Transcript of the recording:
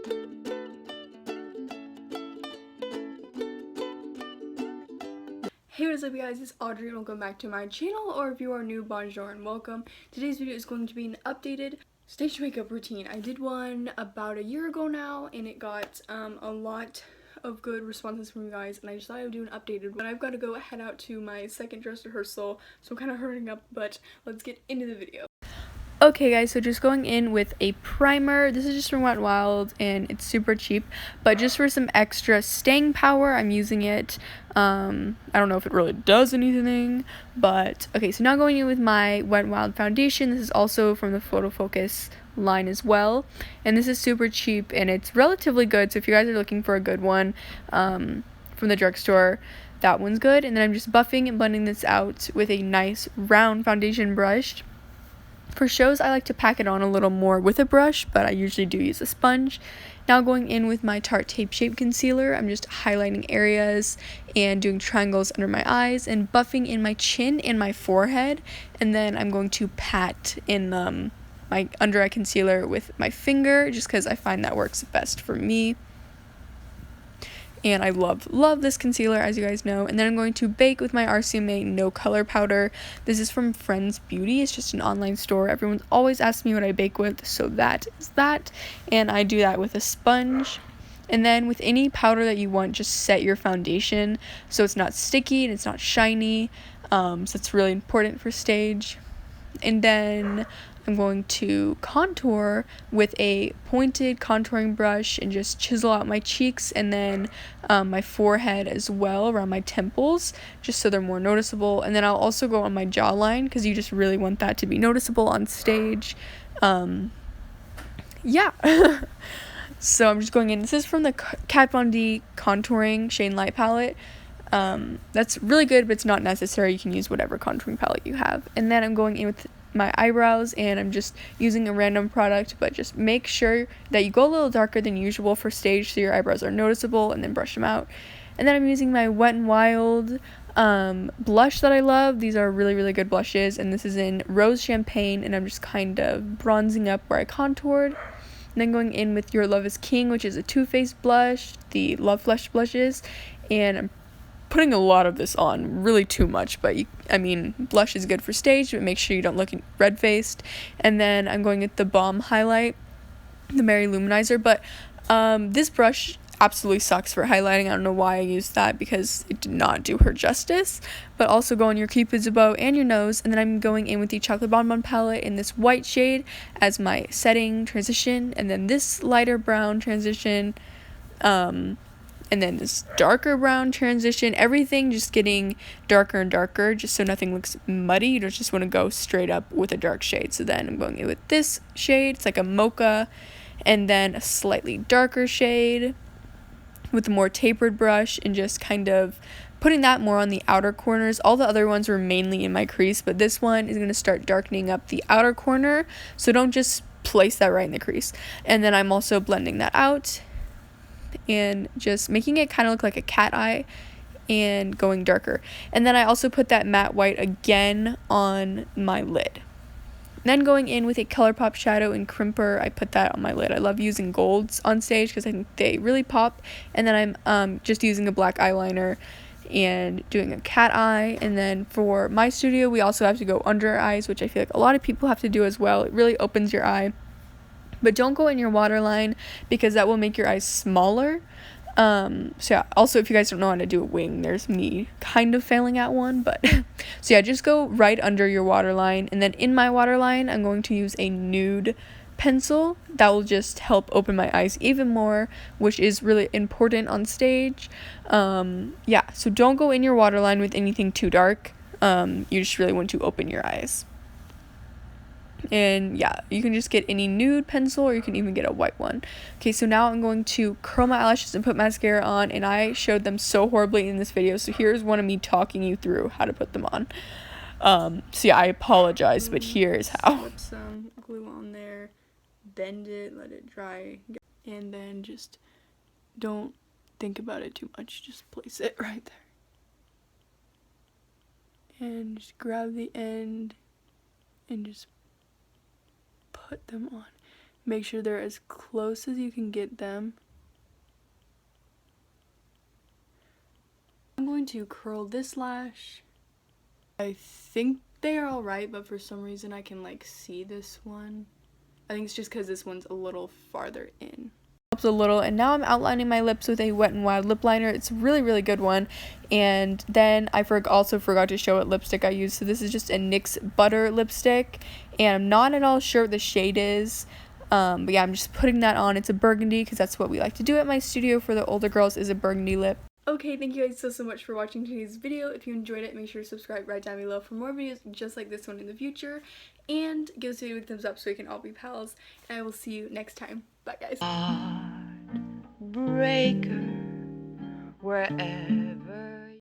Hey, what is up, you guys? It's Audrey and welcome back to my channel, or if you are new, bonjour and welcome. Today's video is going to be an updated stage makeup routine. I did one about a year ago now and it got a lot of good responses from you guys, and I just thought I would do an updated one. I've got to go head out to my second dress rehearsal, so I'm kind of hurrying up, but let's get into the video. Okay guys, so just going in with a primer. This is just from Wet n Wild and it's super cheap, but just for some extra staying power, I'm using it. I don't know if it really does anything, but okay, so now going in with my Wet n Wild foundation. This is also from the Photo Focus line as well, and this is super cheap and it's relatively good, so if you guys are looking for a good one from the drugstore, that one's good. And then I'm just buffing and blending this out with a nice round foundation brush. For shows, I like to pack it on a little more with a brush, but I usually do use a sponge. Now going in with my Tarte Tape Shape Concealer, I'm just highlighting areas and doing triangles under my eyes and buffing in my chin and my forehead. And then I'm going to pat in my under eye concealer with my finger, just because I find that works best for me. And I love this concealer, as you guys know. And then I'm going to bake with my RCMA No Color Powder. This is from Friends Beauty. It's just an online store. Everyone's always asked me what I bake with, so that is that. And I do that with a sponge. And then with any powder that you want, just set your foundation so it's not sticky and it's not shiny. So it's really important for stage. And then I'm going to contour with a pointed contouring brush and just chisel out my cheeks and then my forehead as well, around my temples, just so they're more noticeable. And then I'll also go on my jawline because you just really want that to be noticeable on stage. Yeah. So I'm just going in. This is from the Kat Von D Contouring Shade and Light palette. That's really good, but it's not necessary. You can use whatever contouring palette you have. And then I'm going in with my eyebrows, and I'm just using a random product, but just make sure that you go a little darker than usual for stage so your eyebrows are noticeable, and then brush them out. And then I'm using my Wet n Wild blush that I love. These are really good blushes, and this is in Rose Champagne, and I'm just kind of bronzing up where I contoured. And then going in with Your Love is King, which is a Too Faced blush, the Love Flesh blushes, and I'm putting a lot of this on, really too much, but blush is good for stage, but make sure you don't look red-faced. And then I'm going with the Balm highlight, the Mary Luminizer, but this brush absolutely sucks for highlighting. I don't know why I used that, because it did not do her justice. But also go on your Cupid's bow and your nose. And then I'm going in with the Chocolate Bonbon palette in this white shade as my setting transition, and then this lighter brown transition, and then this darker brown transition, everything just getting darker and darker, just so nothing looks muddy. You don't just want to go straight up with a dark shade. So then I'm going in with this shade, it's like a mocha, and then a slightly darker shade with a more tapered brush, and just kind of putting that more on the outer corners. All the other ones were mainly in my crease, but this one is going to start darkening up the outer corner, so don't just place that right in the crease. And then I'm also blending that out and just making it kind of look like a cat eye and going darker. And then I also put that matte white again on my lid. Then going in with a ColourPop shadow and crimper, I put that on my lid. I love using golds on stage because I think they really pop. And then I'm just using a black eyeliner and doing a cat eye. And then for my studio, we also have to go under our eyes, which I feel like a lot of people have to do as well. It really opens your eye. But don't go in your waterline, because that will make your eyes smaller. So yeah, also if you guys don't know how to do a wing, there's me kind of failing at one, but so yeah, just go right under your waterline. And then in my waterline, I'm going to use a nude pencil that will just help open my eyes even more, which is really important on stage. Yeah, so don't go in your waterline with anything too dark. You just really want to open your eyes. And yeah, you can just get any nude pencil, or you can even get a white one. Okay, so now I'm going to curl my eyelashes and put mascara on, and I showed them so horribly in this video, so here's one of me talking you through how to put them on. So yeah, I apologize, but here's how. Put some glue on there, bend it, let it dry, and then just don't think about it too much, just place it right there. And just grab the end and just put them on. Make sure they're as close as you can get them. I'm going to curl this lash. I think they are alright, but for some reason I can like see this one. I think it's just because this one's a little farther in. Helps a little, and now I'm outlining my lips with a Wet n Wild lip liner. It's a really good one. And then I also forgot to show what lipstick I used. So this is just a NYX Butter lipstick, and I'm not at all sure what the shade is. But yeah, I'm just putting that on. It's a burgundy because that's what we like to do at my studio for the older girls, is a burgundy lip. Okay, thank you guys so much for watching today's video. If you enjoyed it, make sure to subscribe right down below for more videos just like this one in the future. And give this video a thumbs up so we can all be pals. And I will see you next time. Bye, guys. Breaker, wherever